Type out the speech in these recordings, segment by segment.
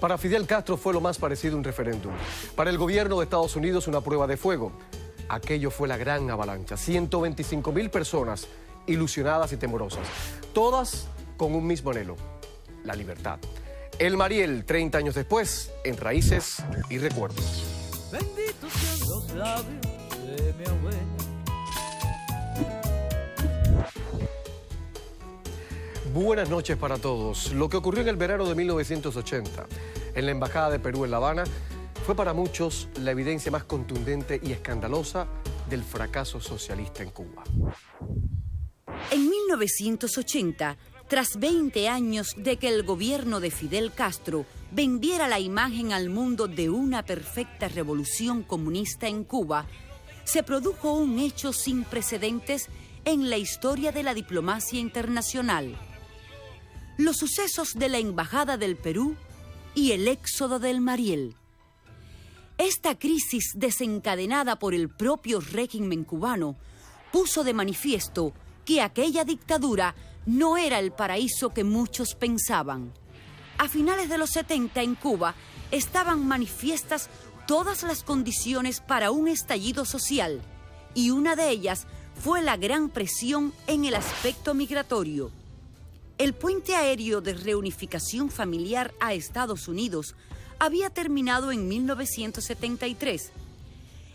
Para Fidel Castro fue lo más parecido a un referéndum. Para el gobierno de Estados Unidos, una prueba de fuego. Aquello fue la gran avalancha. 125.000 personas ilusionadas y temorosas. Todas con un mismo anhelo: la libertad. El Mariel, 30 años después, en Raíces y Recuerdos. Benditos sean los labios de mi abuela. Buenas noches para todos. Lo que ocurrió en el verano de 1980 en la Embajada de Perú en La Habana fue para muchos la evidencia más contundente y escandalosa del fracaso socialista en Cuba. En 1980, tras 20 años de que el gobierno de Fidel Castro vendiera la imagen al mundo de una perfecta revolución comunista en Cuba, se produjo un hecho sin precedentes en la historia de la diplomacia internacional: los sucesos de la Embajada del Perú y el éxodo del Mariel. Esta crisis desencadenada por el propio régimen cubano puso de manifiesto que aquella dictadura no era el paraíso que muchos pensaban. A finales de los 70 en Cuba estaban manifiestas todas las condiciones para un estallido social, y una de ellas fue la gran presión en el aspecto migratorio. El puente aéreo de reunificación familiar a Estados Unidos había terminado en 1973.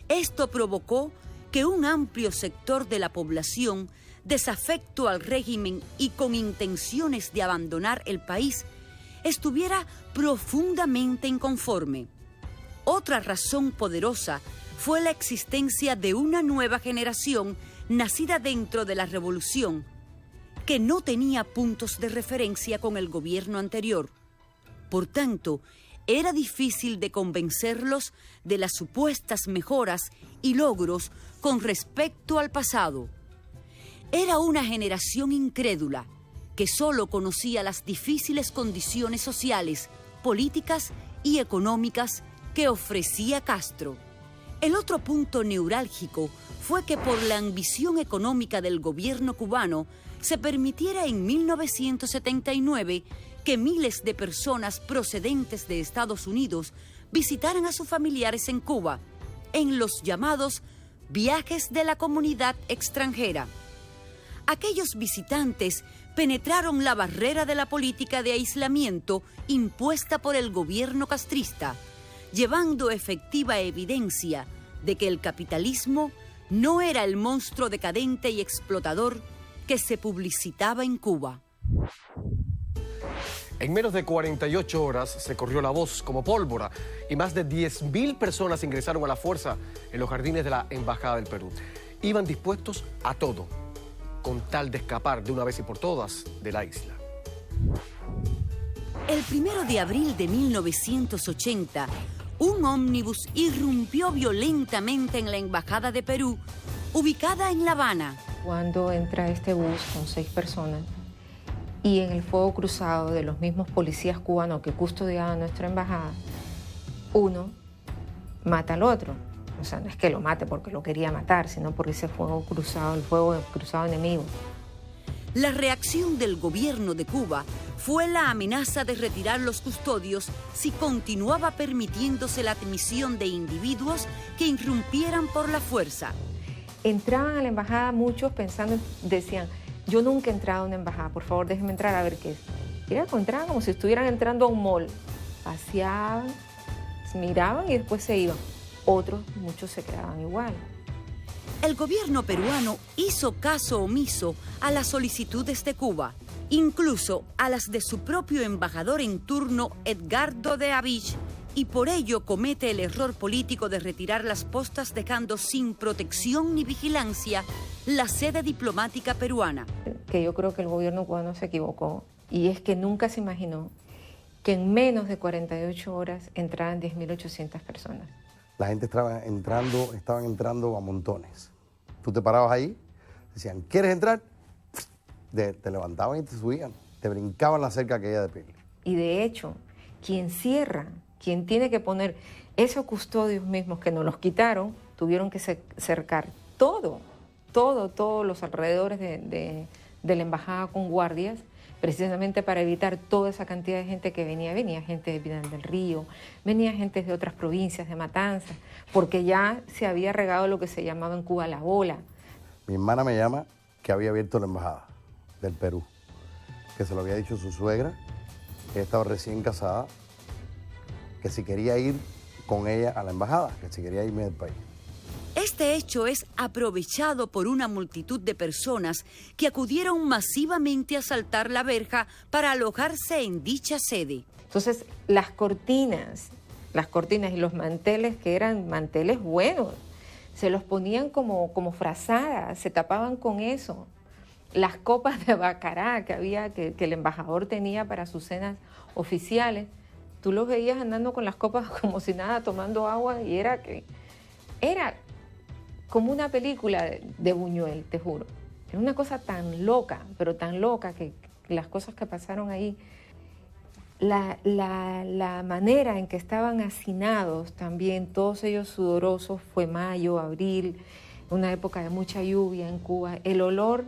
Esto provocó que un amplio sector de la población, desafecto al régimen y con intenciones de abandonar el país, estuviera profundamente inconforme. Otra razón poderosa fue la existencia de una nueva generación nacida dentro de la revolución, que no tenía puntos de referencia con el gobierno anterior. Por tanto, era difícil de convencerlos de las supuestas mejoras y logros con respecto al pasado. Era una generación incrédula que solo conocía las difíciles condiciones sociales, políticas y económicas que ofrecía Castro. El otro punto neurálgico fue que por la ambición económica del gobierno cubano se permitiera en 1979 que miles de personas procedentes de Estados Unidos visitaran a sus familiares en Cuba, en los llamados viajes de la comunidad extranjera. Aquellos visitantes penetraron la barrera de la política de aislamiento impuesta por el gobierno castrista, llevando efectiva evidencia de que el capitalismo no era el monstruo decadente y explotador que se publicitaba en Cuba. En menos de 48 horas se corrió la voz como pólvora y más de 10.000 personas ingresaron a la fuerza en los jardines de la Embajada del Perú. Iban dispuestos a todo, con tal de escapar de una vez y por todas de la isla. El 1 de abril de 1980, un ómnibus irrumpió violentamente en la Embajada de Perú, ubicada en La Habana. Cuando entra este bus con 6 personas y en el fuego cruzado de los mismos policías cubanos que custodiaban nuestra embajada, uno mata al otro. O sea, no es que lo mate porque lo quería matar, sino porque ese fuego cruzado, el fuego cruzado enemigo. La reacción del gobierno de Cuba fue la amenaza de retirar los custodios si continuaba permitiéndose la admisión de individuos que irrumpieran por la fuerza. Entraban a la embajada muchos pensando, decían, yo nunca he entrado a una embajada, por favor déjenme entrar a ver qué es. Y entraban como si estuvieran entrando a un mall. Paseaban, miraban y después se iban. Otros, muchos se quedaban igual. El gobierno peruano hizo caso omiso a las solicitudes de Cuba, incluso a las de su propio embajador en turno, Edgardo de Avich, y por ello comete el error político de retirar las postas, dejando sin protección ni vigilancia la sede diplomática peruana. Que yo creo que el gobierno cubano se equivocó, y es que nunca se imaginó que en menos de 48 horas entraran 10.800 personas. La gente estaban entrando a montones. Tú te parabas ahí, decían, ¿quieres entrar? Te levantaban y te subían, te brincaban la cerca aquella de peli. Y de hecho, quien cierra, quien tiene que poner esos custodios mismos que nos los quitaron, tuvieron que cercar todos los alrededores de la embajada con guardias, precisamente para evitar toda esa cantidad de gente que venía. Venía gente de Pinar del Río, venía gente de otras provincias, de Matanzas, porque ya se había regado lo que se llamaba en Cuba la bola. Mi hermana me llama que había abierto la embajada del Perú, que se lo había dicho su suegra, que estaba recién casada, que si quería ir con ella a la embajada, que si quería irme del país. Este hecho es aprovechado por una multitud de personas que acudieron masivamente a saltar la verja para alojarse en dicha sede. Entonces, las cortinas y los manteles, que eran manteles buenos, se los ponían como frazadas, se tapaban con eso. Las copas de bacará que el embajador tenía para sus cenas oficiales, tú los veías andando con las copas como si nada, tomando agua, y era como una película de Buñuel, te juro. Era una cosa tan loca, pero tan loca, que las cosas que pasaron ahí, la manera en que estaban hacinados también, todos ellos sudorosos, fue mayo, abril, una época de mucha lluvia en Cuba. El olor,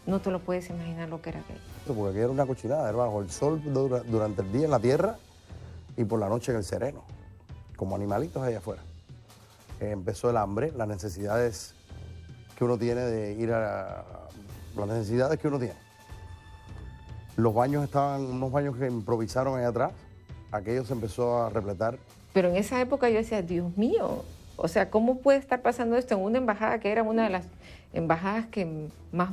no te lo puedes imaginar lo que era aquello. Porque aquí era una cochinada, era bajo el sol durante el día en la tierra y por la noche en el sereno, como animalitos allá afuera. Empezó el hambre, las necesidades que uno tiene de ir a... las necesidades que uno tiene. Los baños estaban, unos baños que improvisaron allá atrás, aquello se empezó a repletar. Pero en esa época yo decía, Dios mío, o sea, ¿cómo puede estar pasando esto en una embajada que era una de las embajadas que más,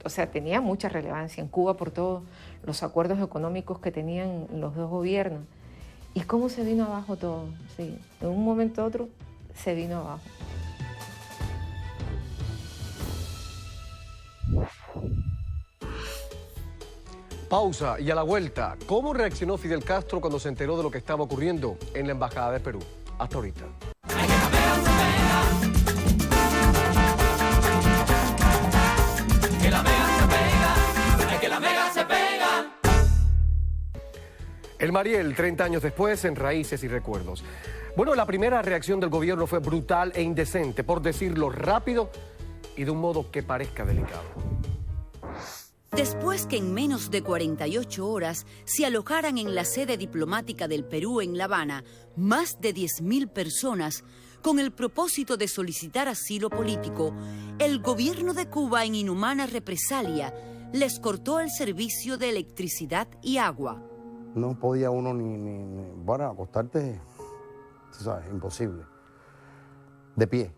o sea, tenía mucha relevancia en Cuba por todos los acuerdos económicos que tenían los dos gobiernos? ¿Y cómo se vino abajo todo? Sí, de un momento a otro se vino abajo. Pausa y a la vuelta, ¿cómo reaccionó Fidel Castro cuando se enteró de lo que estaba ocurriendo en la Embajada de Perú? Hasta ahorita. El Mariel, 30 años después, en Raíces y Recuerdos. Bueno, la primera reacción del gobierno fue brutal e indecente, por decirlo rápido y de un modo que parezca delicado. Después que en menos de 48 horas se alojaran en la sede diplomática del Perú en La Habana más de 10.000 personas con el propósito de solicitar asilo político, el gobierno de Cuba, en inhumana represalia, les cortó el servicio de electricidad y agua. No podía uno bueno, acostarte, tú sabes, imposible. De pie.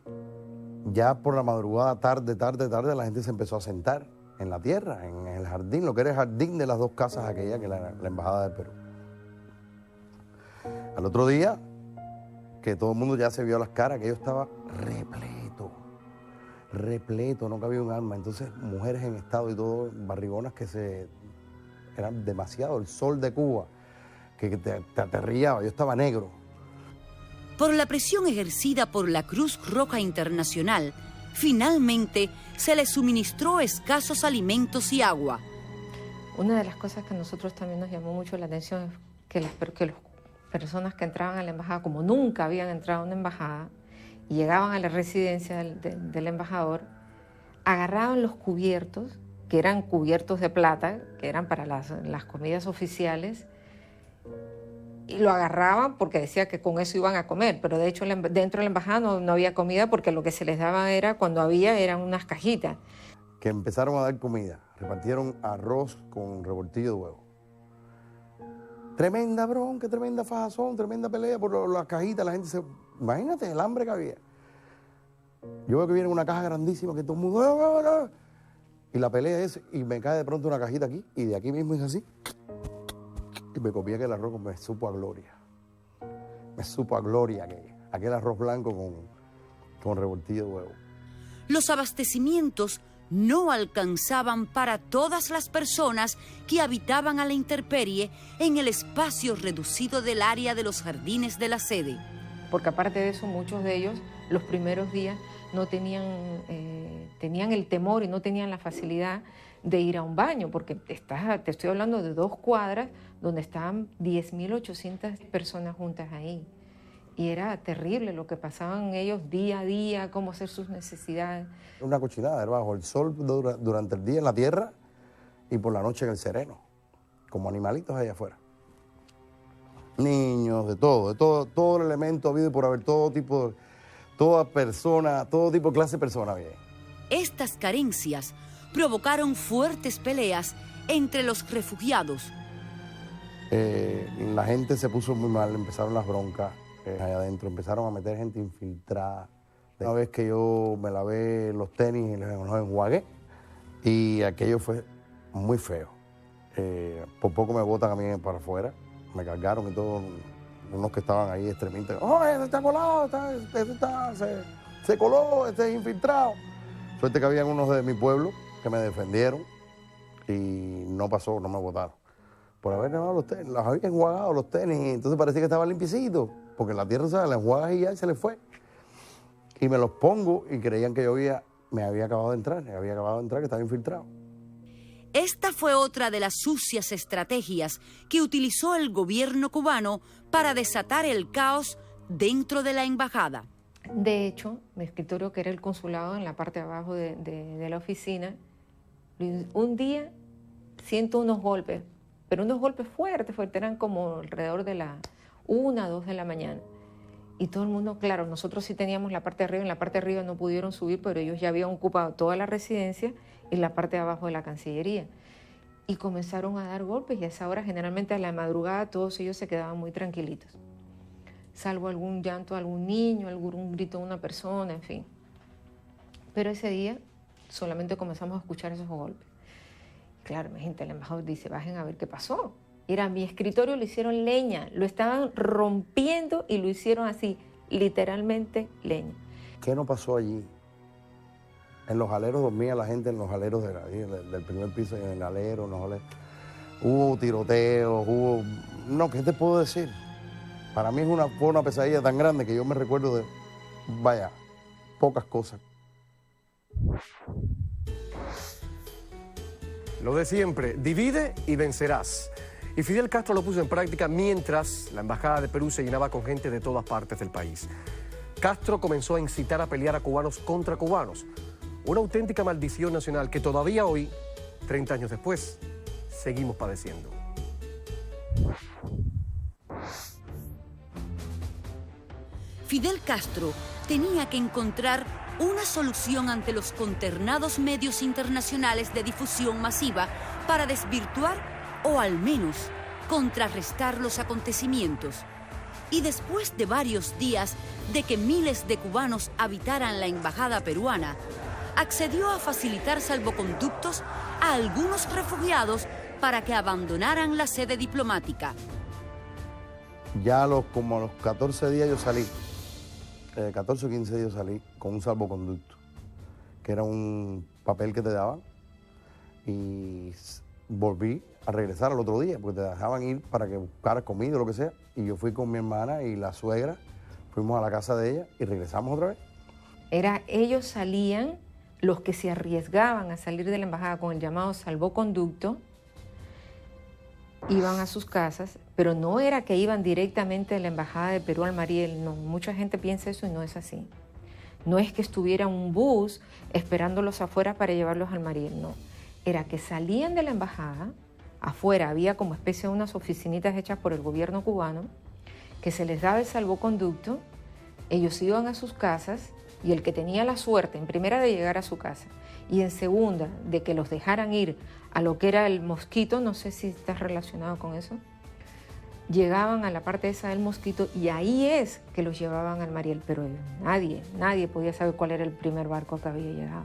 Ya por la madrugada, tarde, la gente se empezó a sentar en la tierra, en el jardín, lo que era el jardín de las dos casas aquella, que era la Embajada del Perú. Al otro día, que todo el mundo ya se vio las caras, aquello estaba repleto, no cabía un alma. Entonces, mujeres en estado y todo, barrigonas que eran demasiado, el sol de Cuba, que te aterrillaba, yo estaba negro. Por la presión ejercida por la Cruz Roja Internacional, finalmente se les suministró escasos alimentos y agua. Una de las cosas que a nosotros también nos llamó mucho la atención es que las personas que entraban a la embajada, como nunca habían entrado a una embajada, y llegaban a la residencia del embajador, agarraban los cubiertos, que eran cubiertos de plata, que eran para las comidas oficiales, y lo agarraban porque decía que con eso iban a comer, pero de hecho dentro de la embajada no había comida, porque lo que se les daba era, cuando había, eran unas cajitas. Que empezaron a dar comida, repartieron arroz con revoltillo de huevo. Tremenda bronca, tremenda fajazón, tremenda pelea por las cajitas, la gente se... Imagínate el hambre que había. Yo veo que viene una caja grandísima que todo el mundo... Y la pelea es, y me cae de pronto una cajita aquí, y de aquí mismo es así. Y me comí aquel arroz, me supo a gloria. Me supo a gloria aquel arroz blanco con revoltillo de huevo. Los abastecimientos no alcanzaban para todas las personas que habitaban a la intemperie en el espacio reducido del área de los jardines de la sede. Porque aparte de eso, muchos de ellos, los primeros días, no tenían el temor y no tenían la facilidad de ir a un baño, porque te estoy hablando de 2 cuadras donde estaban 10.800 personas juntas ahí. Y era terrible lo que pasaban ellos día a día, cómo hacer sus necesidades. Una cochinada, era bajo el sol durante el día en la tierra y por la noche en el sereno, como animalitos allá afuera. Niños, de todo el elemento habido y por haber, todo tipo, toda persona, todo tipo de clase de persona había. Estas carencias provocaron fuertes peleas entre los refugiados. La gente se puso muy mal, empezaron las broncas allá adentro, empezaron a meter gente infiltrada. Una vez que yo me lavé los tenis y los enjuagué, y aquello fue muy feo. Por poco me botan a mí para afuera, me cargaron y todos unos que estaban ahí extremistas. ¡Oh, ese está colado! Se coló, este es infiltrado. Suerte que habían unos de mi pueblo que me defendieron y no pasó, no me botaron. Por haber llevado los tenis, los había enjuagado los tenis, y entonces parecía que estaban limpiecitos, porque la tierra se la enjuagas y ya se le fue. Y me los pongo y creían que yo me había acabado de entrar, que estaba infiltrado. Esta fue otra de las sucias estrategias que utilizó el gobierno cubano para desatar el caos dentro de la embajada. De hecho, mi escritorio, que era el consulado en la parte de abajo de la oficina, un día siento unos golpes, pero unos golpes fuertes, eran como alrededor de las 1, 2 de la mañana. Y todo el mundo, claro, nosotros sí teníamos la parte de arriba, en la parte de arriba no pudieron subir, pero ellos ya habían ocupado toda la residencia y la parte de abajo de la Cancillería. Y comenzaron a dar golpes, y a esa hora, generalmente a la madrugada, todos ellos se quedaban muy tranquilitos. Salvo algún llanto de algún niño, algún grito de una persona, en fin. Pero ese día solamente comenzamos a escuchar esos golpes. Claro, mi gente, el embajador dice, bajen a ver qué pasó. Era mi escritorio, lo hicieron leña, lo estaban rompiendo y lo hicieron así, literalmente leña. ¿Qué no pasó allí? En los aleros dormía la gente, en los aleros del primer piso, en el alero, en los aleros. Hubo tiroteos, No, ¿qué te puedo decir? Para mí fue una pesadilla tan grande que yo me recuerdo de, pocas cosas. Lo de siempre, divide y vencerás. Y Fidel Castro lo puso en práctica mientras la embajada de Perú se llenaba con gente de todas partes del país. Castro comenzó a incitar a pelear a cubanos contra cubanos. Una auténtica maldición nacional que todavía hoy, 30 años después, seguimos padeciendo. Fidel Castro tenía que encontrar una solución ante los consternados medios internacionales de difusión masiva para desvirtuar o al menos contrarrestar los acontecimientos. Y después de varios días de que miles de cubanos habitaran la embajada peruana, accedió a facilitar salvoconductos a algunos refugiados para que abandonaran la sede diplomática. Ya como a los 14 días yo salí, 14 o 15 días salí con un salvoconducto, que era un papel que te daban, y volví a regresar al otro día, porque te dejaban ir para que buscaras comida o lo que sea, y yo fui con mi hermana y la suegra, fuimos a la casa de ella y regresamos otra vez. Ellos salían, los que se arriesgaban a salir de la embajada con el llamado salvoconducto, iban a sus casas, pero no era que iban directamente de la embajada de Perú al Mariel, no, mucha gente piensa eso y no es así. No es que estuviera un bus esperándolos afuera para llevarlos al Mariel, no. Era que salían de la embajada, afuera había como especie de unas oficinitas hechas por el gobierno cubano, que se les daba el salvoconducto, ellos iban a sus casas y el que tenía la suerte, en primera, de llegar a su casa y en segunda, de que los dejaran ir a lo que era el Mosquito, no sé si está relacionado con eso, llegaban a la parte esa del Mosquito y ahí es que los llevaban al Mariel, pero nadie podía saber cuál era el primer barco que había llegado.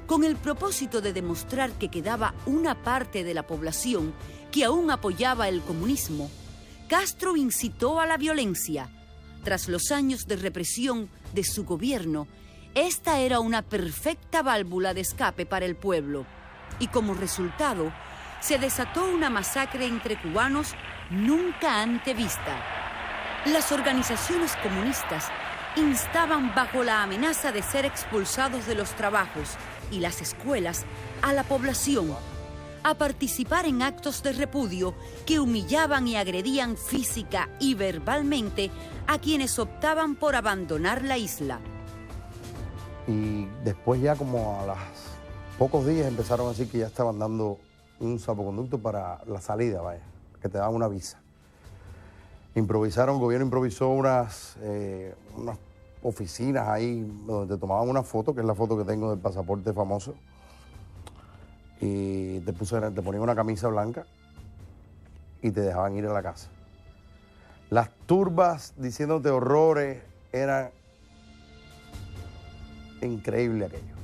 Con el propósito de demostrar que quedaba una parte de la población que aún apoyaba el comunismo, Castro incitó a la violencia. Tras los años de represión de su gobierno, esta era una perfecta válvula de escape para el pueblo. Y como resultado, se desató una masacre entre cubanos nunca antes vista. Las organizaciones comunistas instaban bajo la amenaza de ser expulsados de los trabajos y las escuelas a la población a participar en actos de repudio que humillaban y agredían física y verbalmente a quienes optaban por abandonar la isla. Y después ya como a las pocos días empezaron a decir que ya estaban dando un salvoconducto para la salida, vaya, que te daban una visa. El gobierno improvisó unas oficinas ahí donde te tomaban una foto, que es la foto que tengo del pasaporte famoso, y te ponían una camisa blanca y te dejaban ir a la casa. Las turbas diciéndote horrores, era increíble aquello.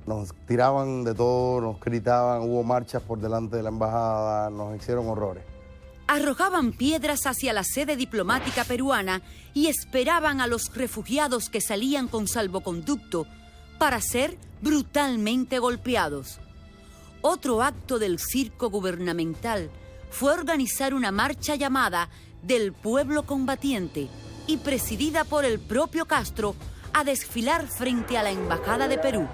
Nos tiraban de todo, nos gritaban, hubo marchas por delante de la embajada, nos hicieron horrores. Arrojaban piedras hacia la sede diplomática peruana y esperaban a los refugiados que salían con salvoconducto para ser brutalmente golpeados. Otro acto del circo gubernamental fue organizar una marcha llamada del pueblo combatiente y presidida por el propio Castro a desfilar frente a la Embajada de Perú.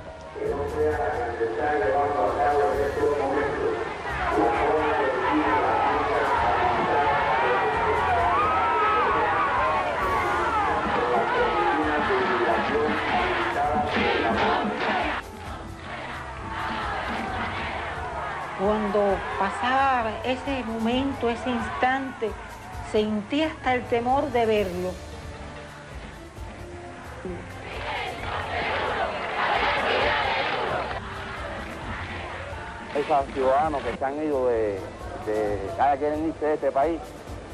Cuando pasaba ese momento, ese instante, sentí hasta el temor de verlo. Esos ciudadanos que se han ido que quieren irse de este país,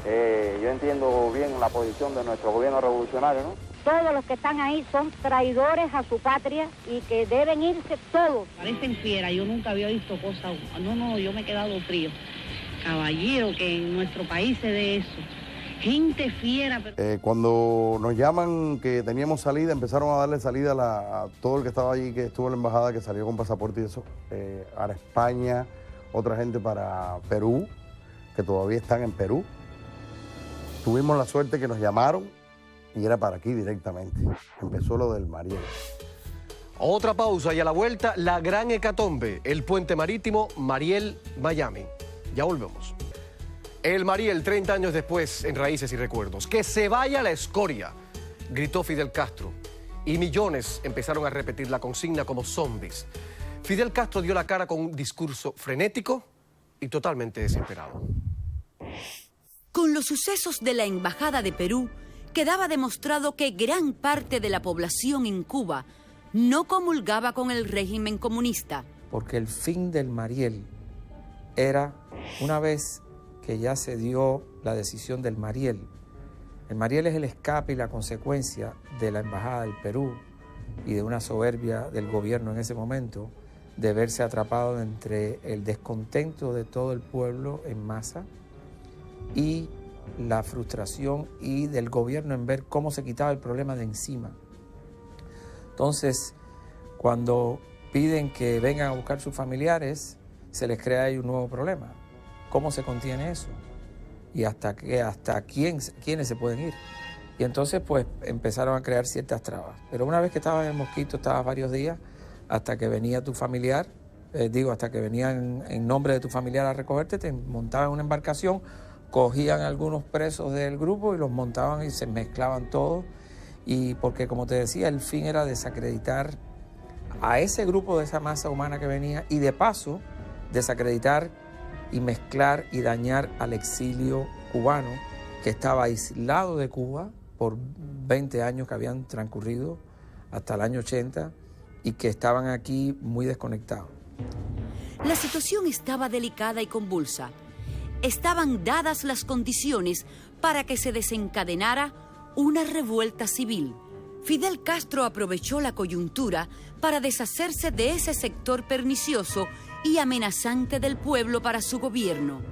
yo entiendo bien la posición de nuestro gobierno revolucionario, ¿no? Todos los que están ahí son traidores a su patria y que deben irse todos. Parecen fieras, yo nunca había visto cosas. No, yo me he quedado frío. Caballero, que en nuestro país se dé eso. Gente fiera. Cuando nos llaman que teníamos salida, empezaron a darle salida a todo el que estaba allí, que estuvo en la embajada, que salió con pasaporte y eso, a España, otra gente para Perú, que todavía están en Perú. Tuvimos la suerte que nos llamaron y era para aquí directamente. Empezó lo del Mariel. Otra pausa y a la vuelta, la gran hecatombe, el puente marítimo Mariel-Miami. Ya volvemos. El Mariel, 30 años después, en Raíces y Recuerdos. ¡Que se vaya la escoria!, gritó Fidel Castro. Y millones empezaron a repetir la consigna como zombies. Fidel Castro dio la cara con un discurso frenético y totalmente desesperado. Con los sucesos de la Embajada de Perú, quedaba demostrado que gran parte de la población en Cuba no comulgaba con el régimen comunista. Porque el fin del Mariel era, una vez que ya se dio la decisión del Mariel, el Mariel es el escape y la consecuencia de la Embajada del Perú y de una soberbia del gobierno en ese momento de verse atrapado entre el descontento de todo el pueblo en masa y la frustración y del gobierno en ver cómo se quitaba el problema de encima. Entonces, cuando piden que vengan a buscar sus familiares, se les crea ahí un nuevo problema. ¿Cómo se contiene eso? ¿Y hasta quiénes se pueden ir? Y entonces, pues, empezaron a crear ciertas trabas. Pero una vez que estabas en el Mosquito, estabas varios días hasta que venía tu familiar, hasta que venían en nombre de tu familiar a recogerte, te montaban en una embarcación, cogían algunos presos del grupo y los montaban y se mezclaban todos. Y porque, como te decía, el fin era desacreditar a ese grupo de esa masa humana que venía y, de paso, desacreditar y mezclar y dañar al exilio cubano que estaba aislado de Cuba por 20 años que habían transcurrido hasta el año 80 y que estaban aquí muy desconectados. La situación estaba delicada y convulsa. Estaban dadas las condiciones para que se desencadenara una revuelta civil. Fidel Castro aprovechó la coyuntura para deshacerse de ese sector pernicioso y amenazante del pueblo para su gobierno.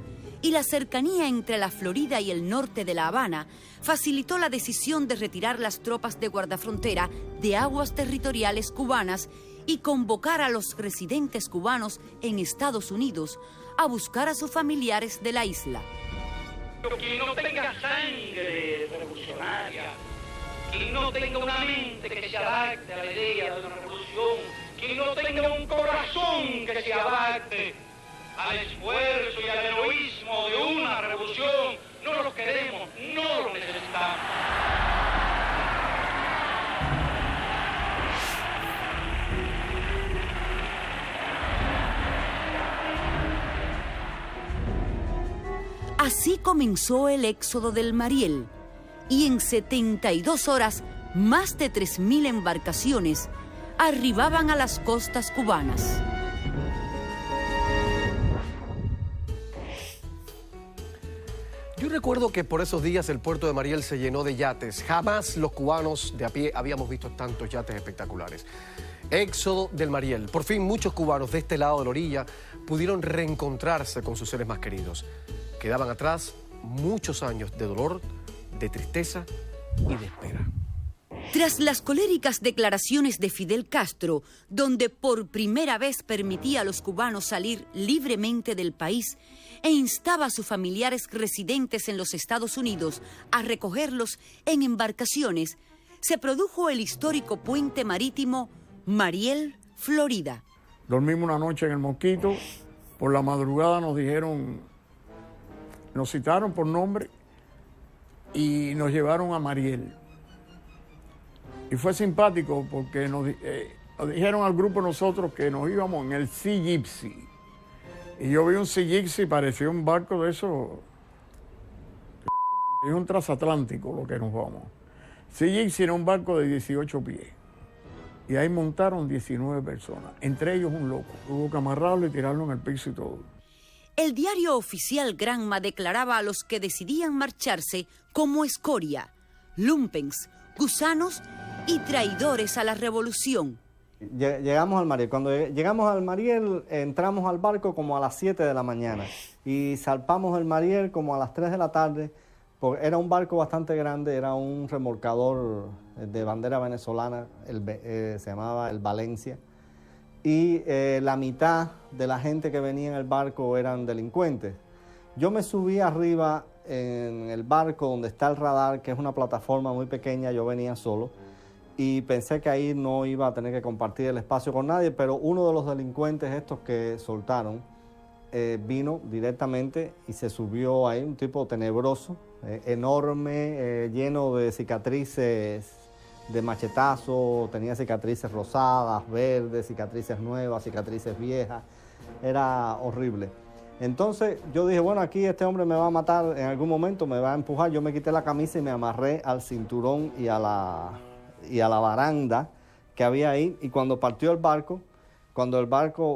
Y la cercanía entre la Florida y el norte de La Habana facilitó la decisión de retirar las tropas de guardafrontera de aguas territoriales cubanas y convocar a los residentes cubanos en Estados Unidos a buscar a sus familiares de la isla. Quien no tenga sangre revolucionaria, quien no tenga una mente que se adapte a la idea de una revolución, quien no tenga un corazón que se adapte al esfuerzo y al heroísmo de una revolución, no lo queremos, no lo necesitamos. Así comenzó el éxodo del Mariel, y en 72 horas más de 3.000 embarcaciones arribaban a las costas cubanas. Yo recuerdo que por esos días el puerto de Mariel se llenó de yates. Jamás los cubanos de a pie habíamos visto tantos yates espectaculares. Éxodo del Mariel. Por fin muchos cubanos de este lado de la orilla pudieron reencontrarse con sus seres más queridos. Quedaban atrás muchos años de dolor, de tristeza y de espera. Tras las coléricas declaraciones de Fidel Castro, donde por primera vez permitía a los cubanos salir libremente del país e instaba a sus familiares residentes en los Estados Unidos a recogerlos en embarcaciones, se produjo el histórico puente marítimo Mariel, Florida. Dormimos una noche en el Mosquito, por la madrugada nos dijeron, nos citaron por nombre y nos llevaron a Mariel. Y fue simpático porque nos dijeron al grupo nosotros que nos íbamos en el Sea Gypsy. Y yo vi un Sea Gypsy, parecía un barco de esos, es un transatlántico lo que nos vamos. Sea Gypsy era un barco de 18 pies. Y ahí montaron 19 personas, entre ellos un loco. Hubo que amarrarlo y tirarlo en el piso y todo. El diario oficial Granma declaraba a los que decidían marcharse como escoria, lumpens, gusanos y traidores a la revolución. Llegamos al Mariel. Cuando llegamos al Mariel, entramos al barco como a las 7 de la mañana y zarpamos el Mariel como a las 3 de la tarde. Porque era un barco bastante grande, era un remolcador de bandera venezolana, se llamaba el Valencia. Y la mitad de la gente que venía en el barco eran delincuentes. Yo me subí arriba en el barco donde está el radar, que es una plataforma muy pequeña, yo venía solo. Y pensé que ahí no iba a tener que compartir el espacio con nadie, pero uno de los delincuentes estos que soltaron vino directamente y se subió ahí, un tipo tenebroso, enorme, lleno de cicatrices de machetazo, tenía cicatrices rosadas, verdes, cicatrices nuevas, cicatrices viejas, era horrible. Entonces yo dije, bueno, aquí este hombre me va a matar en algún momento, me va a empujar. Yo me quité la camisa y me amarré al cinturón y a la baranda que había ahí, y cuando partió el barco,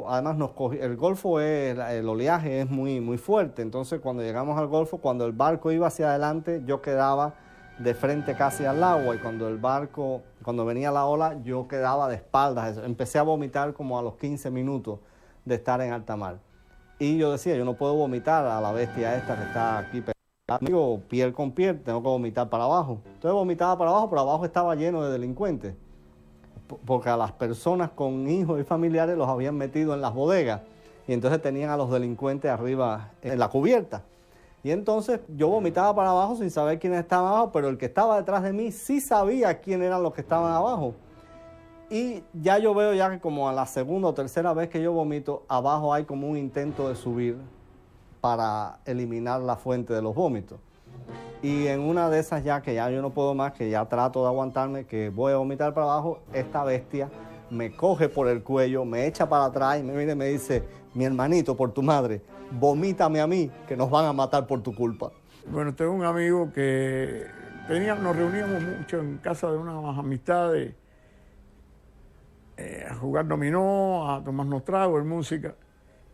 además nos cogió, el Golfo, el oleaje es muy, muy fuerte, entonces cuando llegamos al Golfo, cuando el barco iba hacia adelante, yo quedaba de frente casi al agua, y cuando venía la ola, yo quedaba de espaldas. Empecé a vomitar como a los 15 minutos de estar en alta mar. Y yo decía, yo no puedo vomitar a la bestia esta que está aquí pegada conmigo, piel con piel, tengo que vomitar para abajo. Entonces vomitaba para abajo, pero abajo estaba lleno de delincuentes, porque a las personas con hijos y familiares los habían metido en las bodegas, y entonces tenían a los delincuentes arriba en la cubierta. Y entonces yo vomitaba para abajo sin saber quiénes estaban abajo, pero el que estaba detrás de mí sí sabía quién eran los que estaban abajo. Y ya yo veo ya que como a la segunda o tercera vez que yo vomito, abajo hay como un intento de subir para eliminar la fuente de los vómitos. Y en una de esas ya que ya yo no puedo más, que ya trato de aguantarme, que voy a vomitar para abajo, esta bestia me coge por el cuello, me echa para atrás y me viene y me dice, mi hermanito, por tu madre, vomítame a mí, que nos van a matar por tu culpa. Bueno, tengo un amigo que nos reuníamos mucho en casa de unas amistades, a jugar dominó, a tomarnos tragos, en música,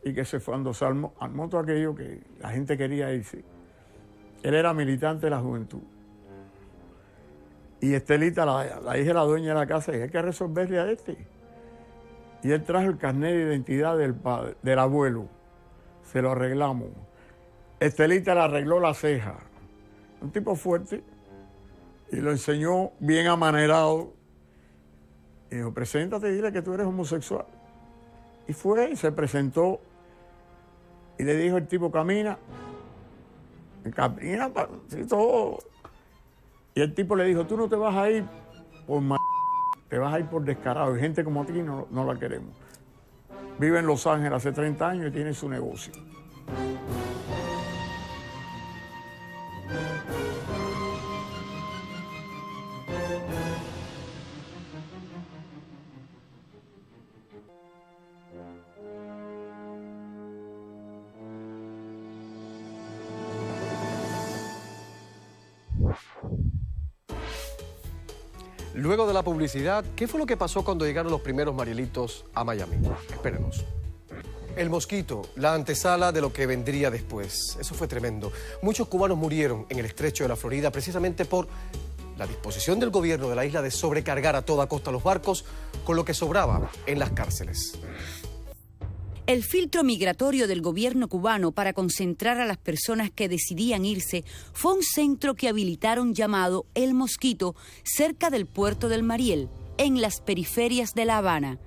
y que cuando se armó todo aquello que la gente quería irse. Él era militante de la juventud. Y Estelita, la hija de la dueña de la casa, dijo, hay que resolverle a este. Y él trajo el carnet de identidad del abuelo. Se lo arreglamos. Estelita le arregló la ceja. Un tipo fuerte. Y lo enseñó bien amanerado. Y dijo, preséntate y dile que tú eres homosexual. Y fue y se presentó. Y le dijo el tipo, camina. Camina, sí, todo. Y el tipo le dijo, tú no te vas a ir por te vas a ir por descarado. Y gente como a ti no la queremos. Vive en Los Ángeles hace 30 años y tiene su negocio. Luego de la publicidad, ¿qué fue lo que pasó cuando llegaron los primeros Marielitos a Miami? Espérenos. El mosquito, la antesala de lo que vendría después. Eso fue tremendo. Muchos cubanos murieron en el estrecho de la Florida precisamente por la disposición del gobierno de la isla de sobrecargar a toda costa los barcos con lo que sobraba en las cárceles. El filtro migratorio del gobierno cubano para concentrar a las personas que decidían irse fue un centro que habilitaron llamado El Mosquito, cerca del puerto del Mariel, en las periferias de La Habana.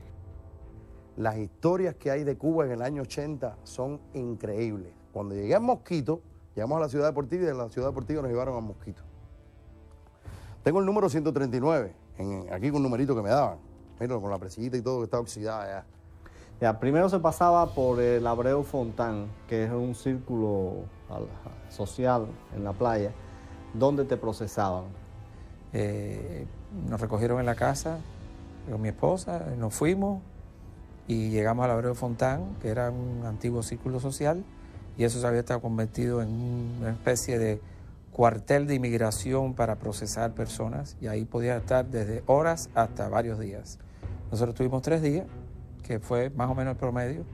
Las historias que hay de Cuba en el año 80 son increíbles. Cuando llegué a Mosquito, llegamos a la Ciudad Deportiva y de la Ciudad Deportiva nos llevaron a Mosquito. Tengo el número 139, aquí con un numerito que me daban. Míralo, con la presillita y todo que está oxidada ya. Ya, primero se pasaba por el Abreu Fontán, que es un círculo social en la playa, donde te procesaban. Nos recogieron en la casa con mi esposa, nos fuimos y llegamos al Abreu Fontán, que era un antiguo círculo social, y eso se había estado convertido en una especie de cuartel de inmigración para procesar personas, y ahí podía estar desde horas hasta varios días. Nosotros tuvimos 3 días, que fue más o menos el promedio,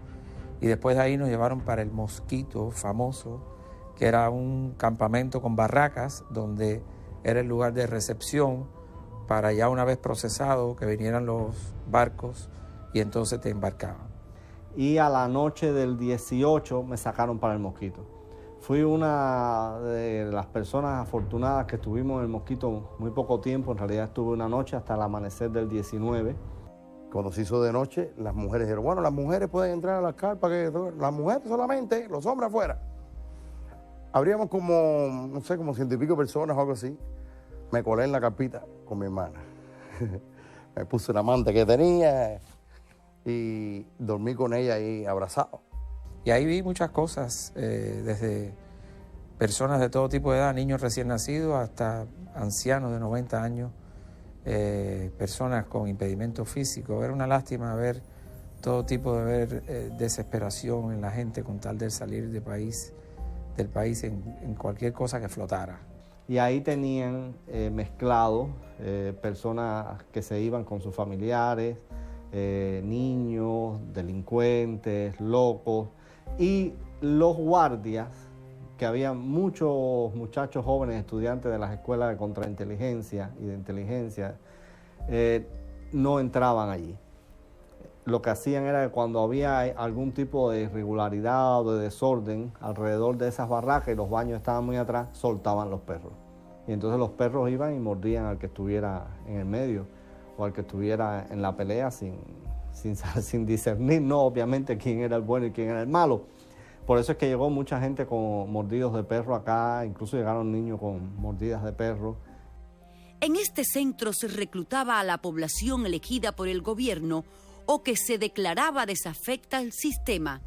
y después de ahí nos llevaron para el Mosquito famoso, que era un campamento con barracas, donde era el lugar de recepción para ya una vez procesado que vinieran los barcos y entonces te embarcaban. Y a la noche del 18 me sacaron para el Mosquito. Fui una de las personas afortunadas que estuvimos en el Mosquito muy poco tiempo, en realidad estuve una noche hasta el amanecer del 19. Cuando se hizo de noche, las mujeres dijeron, bueno, las mujeres pueden entrar a las carpas, las mujeres solamente, los hombres afuera. Habríamos como, no sé, como 100 y pico personas o algo así. Me colé en la carpita con mi hermana. Me puse la manta que tenía y dormí con ella ahí abrazado. Y ahí vi muchas cosas, desde personas de todo tipo de edad, niños recién nacidos hasta ancianos de 90 años. Personas con impedimentos físicos. Era una lástima ver todo tipo de desesperación en la gente con tal de salir del país en cualquier cosa que flotara. Y ahí tenían mezclados personas que se iban con sus familiares, niños, delincuentes, locos, y los guardias, que había muchos muchachos jóvenes estudiantes de las escuelas de contrainteligencia y de inteligencia, no entraban allí. Lo que hacían era que cuando había algún tipo de irregularidad o de desorden alrededor de esas barracas y los baños estaban muy atrás, soltaban los perros. Y entonces los perros iban y mordían al que estuviera en el medio o al que estuviera en la pelea sin discernir, no obviamente quién era el bueno y quién era el malo. Por eso es que llegó mucha gente con mordidos de perro acá, incluso llegaron niños con mordidas de perro. En este centro se reclutaba a la población elegida por el gobierno o que se declaraba desafecta al sistema.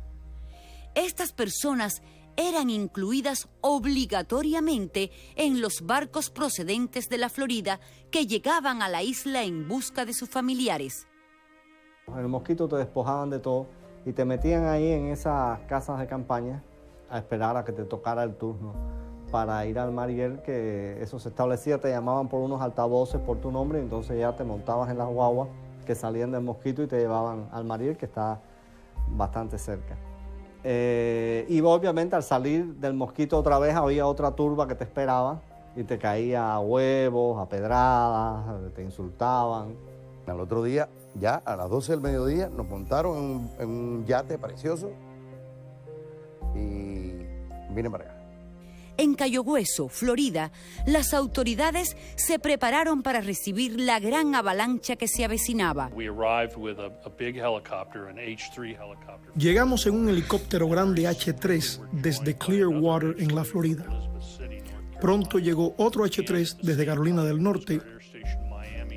Estas personas eran incluidas obligatoriamente en los barcos procedentes de la Florida que llegaban a la isla en busca de sus familiares. En el Mosquito te despojaban de todo y te metían ahí en esas casas de campaña a esperar a que te tocara el turno para ir al Mariel, que eso se establecía, te llamaban por unos altavoces por tu nombre y entonces ya te montabas en las guaguas que salían del Mosquito y te llevaban al Mariel, que está bastante cerca. Y obviamente al salir del Mosquito otra vez había otra turba que te esperaba y te caía a huevos, a pedradas, te insultaban. Al otro día, ya a las 12 del mediodía, nos montaron en un yate precioso y vine para acá. En Cayo Hueso, Florida, las autoridades se prepararon para recibir la gran avalancha que se avecinaba. Llegamos en un helicóptero grande H-3 desde Clearwater, en la Florida. Pronto llegó otro H-3 desde Carolina del Norte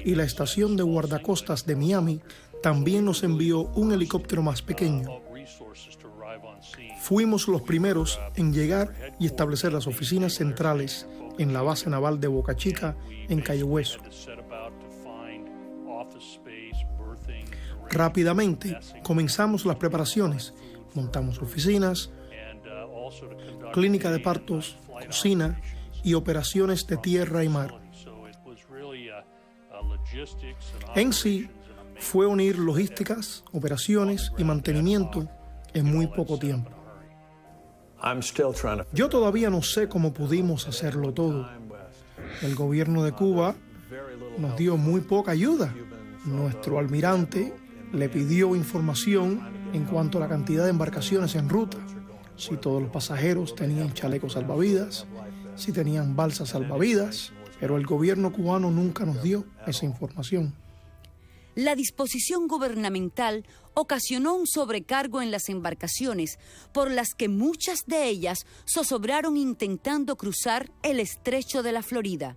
y la estación de guardacostas de Miami también nos envió un helicóptero más pequeño. Fuimos los primeros en llegar y establecer las oficinas centrales en la base naval de Boca Chica, en Cayo Hueso. Rápidamente comenzamos las preparaciones. Montamos oficinas, clínica de partos, cocina y operaciones de tierra y mar. En sí, fue unir logísticas, operaciones y mantenimiento en muy poco tiempo. Yo todavía no sé cómo pudimos hacerlo todo. El gobierno de Cuba nos dio muy poca ayuda. Nuestro almirante le pidió información en cuanto a la cantidad de embarcaciones en ruta, si todos los pasajeros tenían chalecos salvavidas, si tenían balsas salvavidas, pero el gobierno cubano nunca nos dio esa información. La disposición gubernamental ocasionó un sobrecargo en las embarcaciones, por las que muchas de ellas zozobraron intentando cruzar el estrecho de la Florida.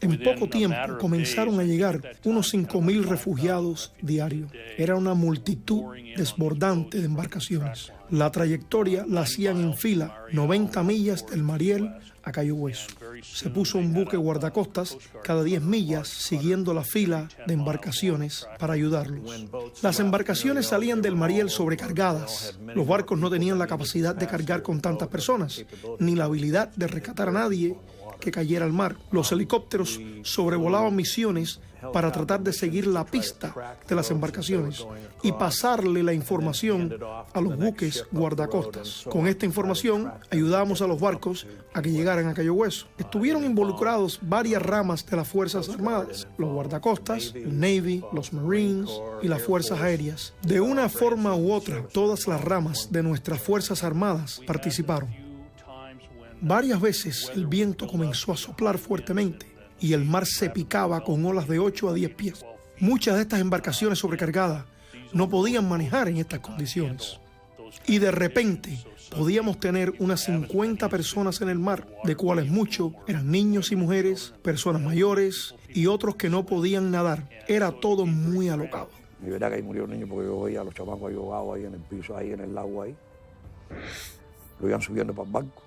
En poco tiempo comenzaron a llegar unos 5.000 refugiados diarios. Era una multitud desbordante de embarcaciones. La trayectoria la hacían en fila, 90 millas del Mariel a Cayo Hueso. Se puso un buque guardacostas cada 10 millas siguiendo la fila de embarcaciones para ayudarlos. Las embarcaciones salían del Mariel sobrecargadas. Los barcos no tenían la capacidad de cargar con tantas personas, ni la habilidad de rescatar a nadie que cayera al mar. Los helicópteros sobrevolaban misiones para tratar de seguir la pista de las embarcaciones y pasarle la información a los buques guardacostas. Con esta información ayudábamos a los barcos a que llegaran a Cayo Hueso. Estuvieron involucrados varias ramas de las Fuerzas Armadas, los guardacostas, el Navy, los Marines y las Fuerzas Aéreas. De una forma u otra, todas las ramas de nuestras Fuerzas Armadas participaron. Varias veces el viento comenzó a soplar fuertemente y el mar se picaba con olas de 8 a 10 pies. Muchas de estas embarcaciones sobrecargadas no podían manejar en estas condiciones. Y de repente podíamos tener unas 50 personas en el mar, de cuales muchos eran niños y mujeres, personas mayores y otros que no podían nadar. Era todo muy alocado. Mi verdad que ahí murieron niños porque yo veía a los chamacos ahogados ahí en el piso, ahí en el lago ahí. Lo iban subiendo para el barco.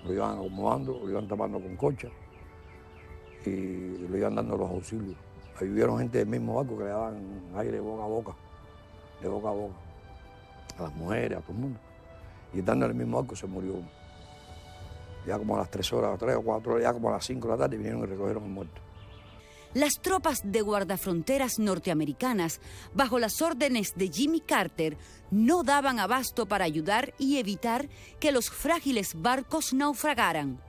Lo iban acomodando, lo iban tapando con colcha y lo iban dando los auxilios. Ahí vivieron gente del mismo barco que le daban aire de boca a boca, a las mujeres, a todo el mundo. Y estando en el mismo barco se murió uno. Ya como a las 3 o 4 horas, ya como a las 5 de la tarde vinieron y recogieron el muerto. Las tropas de guardafronteras norteamericanas, bajo las órdenes de Jimmy Carter, no daban abasto para ayudar y evitar que los frágiles barcos naufragaran.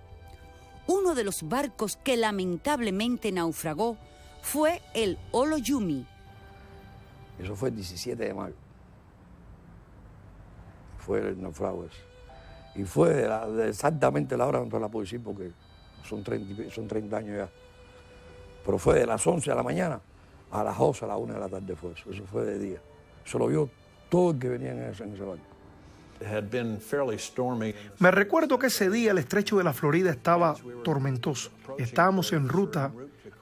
Uno de los barcos que lamentablemente naufragó fue el Olo Yumi. Eso fue el 17 de mayo. Fue el naufrago ese. Y fue de exactamente la hora donde la puedo decir porque son 30 años ya. Pero fue de las 11 de la mañana a las 12, a las 1 de la tarde fue eso. Eso fue de día. Eso lo vio todo el que venía en ese barco. Me recuerdo que ese día el estrecho de la Florida estaba tormentoso. Estábamos en ruta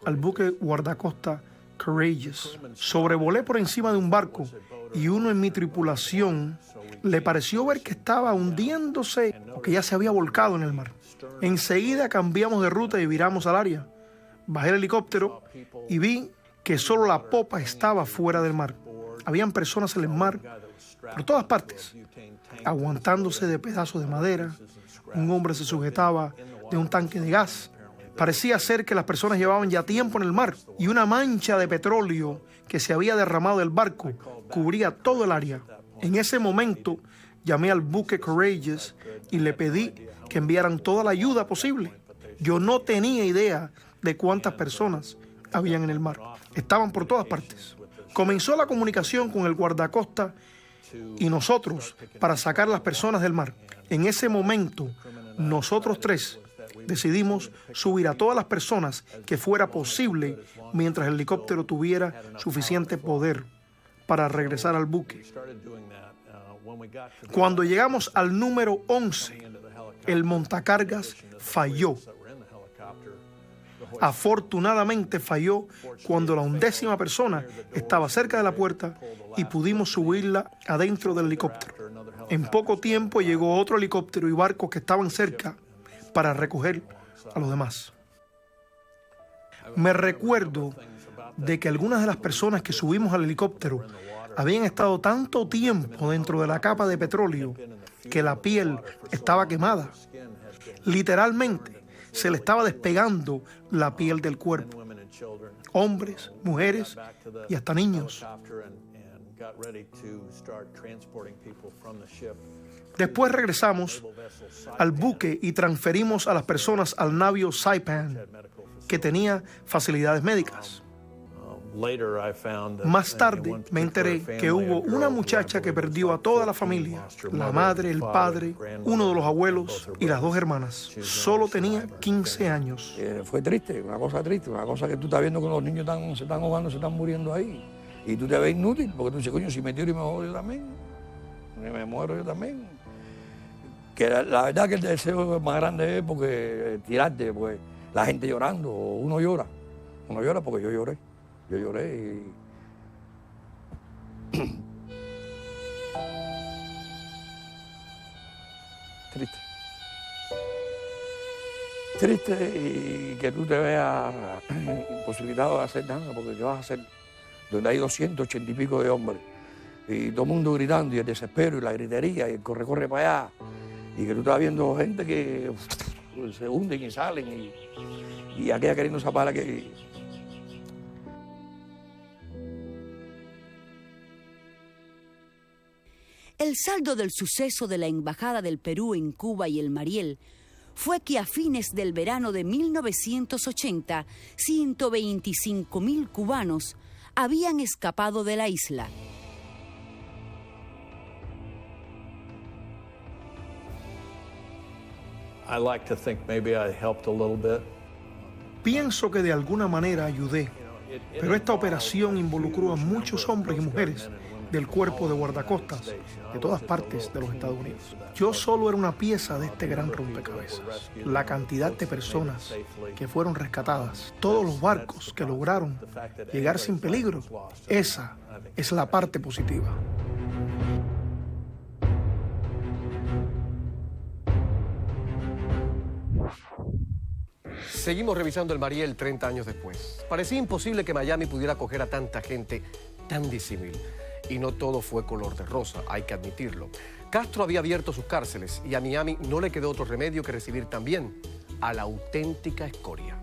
al buque guardacosta Courageous. Sobrevolé por encima de un barco y uno en mi tripulación le pareció ver que estaba hundiéndose o que ya se había volcado en el mar. Enseguida cambiamos de ruta y viramos al área. Bajé el helicóptero y vi que solo la popa estaba fuera del mar. Habían personas en el mar por todas partes, aguantándose de pedazos de madera. Un hombre se sujetaba de un tanque de gas. Parecía ser que las personas llevaban ya tiempo en el mar y una mancha de petróleo que se había derramado del barco cubría todo el área. En ese momento llamé al buque Courageous y le pedí que enviaran toda la ayuda posible. Yo no tenía idea de cuántas personas habían en el mar. Estaban por todas partes. Comenzó la comunicación con el guardacosta y nosotros para sacar las personas del mar. En ese momento, nosotros tres decidimos subir a todas las personas que fuera posible mientras el helicóptero tuviera suficiente poder para regresar al buque. Cuando llegamos al número 11, el montacargas falló. Afortunadamente falló cuando la 11ª persona estaba cerca de la puerta y pudimos subirla adentro del helicóptero. En poco tiempo llegó otro helicóptero y barcos que estaban cerca para recoger a los demás. Me recuerdo de que algunas de las personas que subimos al helicóptero habían estado tanto tiempo dentro de la capa de petróleo que la piel estaba quemada. Literalmente, se le estaba despegando la piel del cuerpo. Hombres, mujeres y hasta niños. Después regresamos al buque y transferimos a las personas al navío Saipan, que tenía facilidades médicas. Más tarde me enteré que hubo una muchacha que perdió a toda la familia, la madre, el padre, uno de los abuelos y las dos hermanas. Solo tenía 15 años. Fue triste, una cosa que tú estás viendo que los niños se están ahogando, se están muriendo ahí. Y tú te ves inútil, porque tú dices, coño, si me tiro y me jodo yo también, me muero yo también. Que la verdad que el deseo más grande es porque tirarte, pues la gente llorando, uno llora porque yo lloré y... Triste y que tú te veas imposibilitado de hacer nada, porque ¿qué vas a hacer? Donde hay 280 y pico de hombres y todo el mundo gritando y el desespero y la gritería y el corre para allá y que tú estás viendo gente que se hunden y salen y aquella queriendo zapar que... El saldo del suceso de la Embajada del Perú en Cuba y el Mariel fue que a fines del verano de 1980, 125,000 cubanos habían escapado de la isla. Pienso que de alguna manera ayudé, pero esta operación involucró a muchos hombres y mujeres del cuerpo de guardacostas de todas partes de los Estados Unidos. Yo solo era una pieza de este gran rompecabezas. La cantidad de personas que fueron rescatadas, todos los barcos que lograron llegar sin peligro, esa es la parte positiva. Seguimos revisando el Mariel 30 años después. Parecía imposible que Miami pudiera acoger a tanta gente tan disímil. Y no todo fue color de rosa, hay que admitirlo. Castro había abierto sus cárceles y a Miami no le quedó otro remedio que recibir también a la auténtica escoria.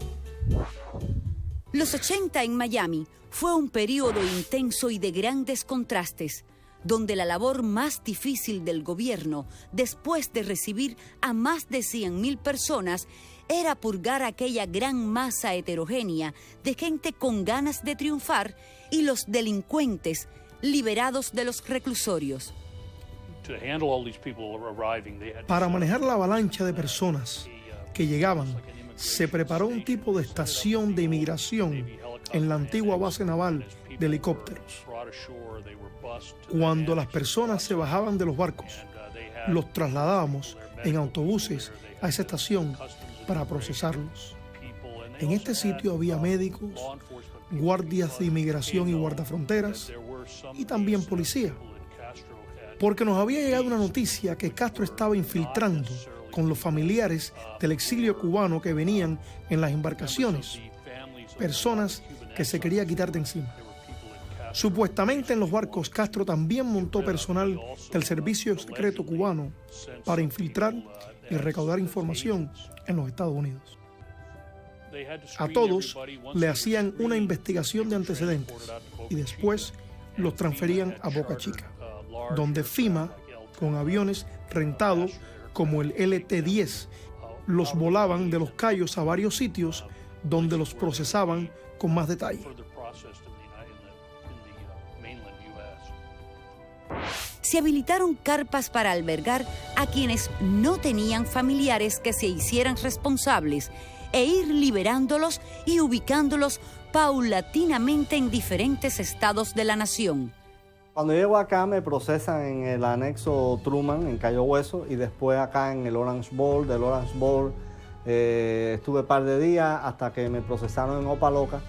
Los 80 en Miami fue un periodo intenso y de grandes contrastes, donde la labor más difícil del gobierno, después de recibir a más de 100,000 personas, era purgar aquella gran masa heterogénea de gente con ganas de triunfar y los delincuentes liberados de los reclusorios. Para manejar la avalancha de personas que llegaban, se preparó un tipo de estación de inmigración en la antigua base naval de helicópteros. Cuando las personas se bajaban de los barcos, los trasladábamos en autobuses a esa estación para procesarlos. En este sitio había médicos, guardias de inmigración y guardafronteras, y también policía, porque nos había llegado una noticia que Castro estaba infiltrando con los familiares del exilio cubano que venían en las embarcaciones, personas que se quería quitar de encima. Supuestamente en los barcos Castro también montó personal del servicio secreto cubano para infiltrar y recaudar información en los Estados Unidos. A todos le hacían una investigación de antecedentes y después los transferían a Boca Chica, donde FEMA, con aviones rentados como el LT-10, los volaban de Los Cayos a varios sitios donde los procesaban con más detalle. Se habilitaron carpas para albergar a quienes no tenían familiares que se hicieran responsables e ir liberándolos y ubicándolos paulatinamente en diferentes estados de la nación. Cuando llego acá me procesan en el anexo Truman, en Cayo Hueso, y después acá en el Orange Bowl. Del Orange Bowl estuve un par de días hasta que me procesaron en Opa-locka.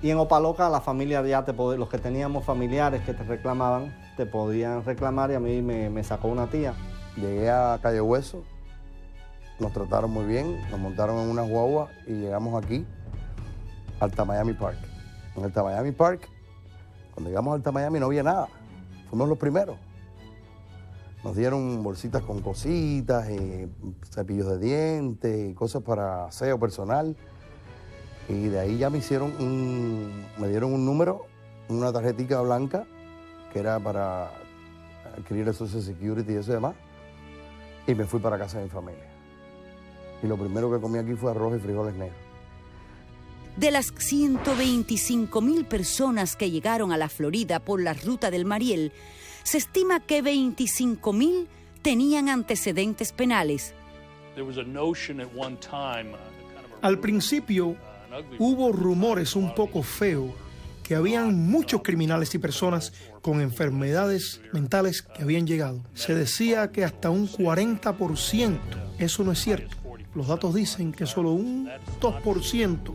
Y en Opa-locka la familia ya los que teníamos familiares que te reclamaban, te podían reclamar, y a mí me sacó una tía. Llegué a Cayo Hueso, nos trataron muy bien, nos montaron en una guagua y llegamos aquí, Alta Miami Park. En Alta Miami Park, cuando llegamos a Alta Miami no había nada, fuimos los primeros. Nos dieron bolsitas con cositas, cepillos de dientes, cosas para aseo personal. Y de ahí ya me dieron un número, una tarjetita blanca, que era para adquirir el Social Security y eso y demás. Y me fui para casa de mi familia. Y lo primero que comí aquí fue arroz y frijoles negros. De las 125.000 personas que llegaron a la Florida por la ruta del Mariel, se estima que 25.000 tenían antecedentes penales. Al principio hubo rumores un poco feos que habían muchos criminales y personas con enfermedades mentales que habían llegado. Se decía que hasta un 40%. Eso no es cierto. Los datos dicen que solo un 2%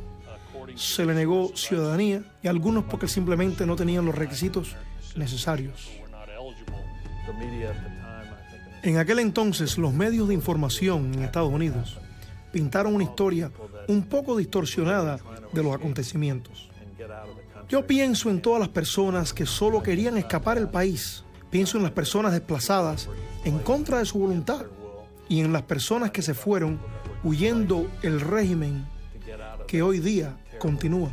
se le negó ciudadanía y algunos porque simplemente no tenían los requisitos necesarios. En aquel entonces, los medios de información en Estados Unidos pintaron una historia un poco distorsionada de los acontecimientos. Yo pienso en todas las personas que solo querían escapar del país. Pienso en las personas desplazadas en contra de su voluntad y en las personas que se fueron huyendo el régimen que hoy día continúa.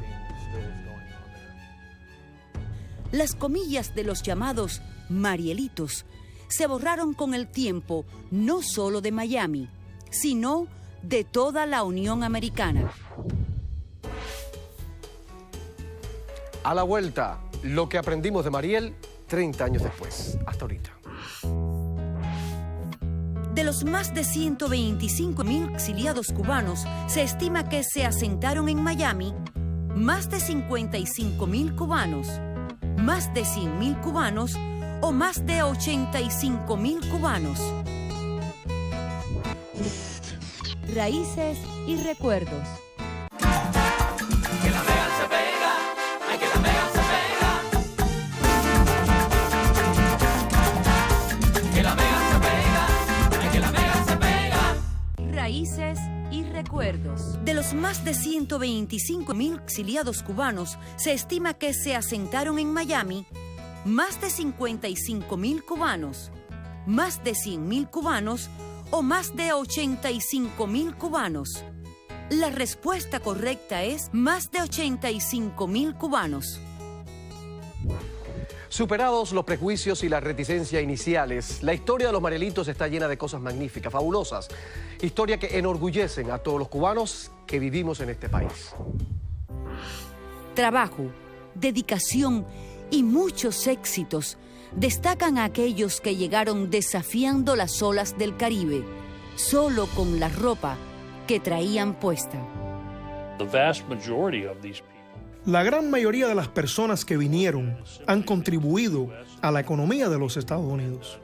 Las comillas de los llamados Marielitos se borraron con el tiempo, no solo de Miami, sino de toda la Unión Americana. A la vuelta, lo que aprendimos de Mariel 30 años después. Hasta ahorita. De los más de 125.000 exiliados cubanos, se estima que se asentaron en Miami más de 55.000 cubanos, más de 100.000 cubanos o más de 85.000 cubanos. Raíces y recuerdos. Que la Vega se pega, ay que la Vega se pega. Que la Vega se pega, ay que la Vega se pega. Raíces y recuerdos. De los más de 125.000 exiliados cubanos, se estima que se asentaron en Miami más de 55.000 cubanos, más de 100.000 cubanos o más de 85.000 cubanos. La respuesta correcta es más de 85.000 cubanos. Superados los prejuicios y la reticencia iniciales, la historia de los Marielitos está llena de cosas magníficas, fabulosas. Historia que enorgullecen a todos los cubanos que vivimos en este país. Trabajo, dedicación y muchos éxitos destacan a aquellos que llegaron desafiando las olas del Caribe, solo con la ropa que traían puesta. La gran mayoría de las personas que vinieron han contribuido a la economía de los Estados Unidos.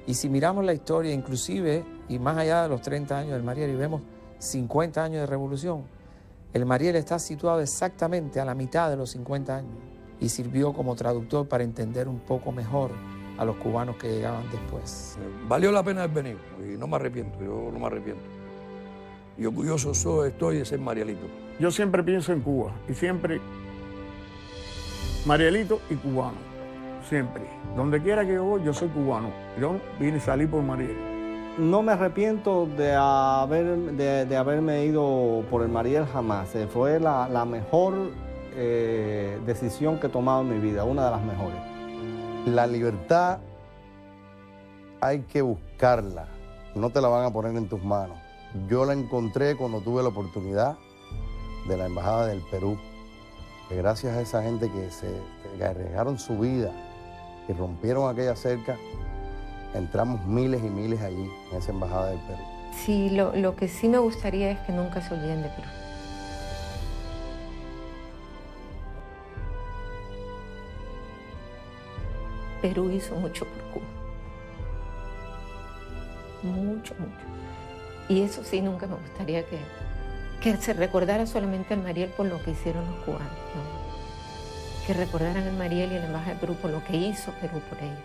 Y si miramos la historia, inclusive, y más allá de los 30 años del Mariel, y vemos 50 años de revolución, el Mariel está situado exactamente a la mitad de los 50 años y sirvió como traductor para entender un poco mejor a los cubanos que llegaban después. Valió la pena haber venido y no me arrepiento, yo no me arrepiento. Y orgulloso estoy de ser Marielito. Yo siempre pienso en Cuba y siempre Marielito y cubano, siempre. Donde quiera que yo voy, yo soy cubano. Yo vine y salí por Mariel. No me arrepiento de haberme ido por el Mariel jamás. Fue la mejor decisión que he tomado en mi vida, una de las mejores. La libertad hay que buscarla, no te la van a poner en tus manos. Yo la encontré cuando tuve la oportunidad de la Embajada del Perú, que gracias a esa gente que arriesgaron su vida y rompieron aquella cerca, entramos miles y miles allí, en esa Embajada del Perú. Sí, lo que sí me gustaría es que nunca se olviden de Perú. Perú hizo mucho por Cuba. Mucho, mucho. Y eso sí, nunca me gustaría que se recordara solamente al Mariel por lo que hicieron los cubanos, ¿no? Que recordaran al Mariel y a la Embajada de Perú por lo que hizo Perú por ellos.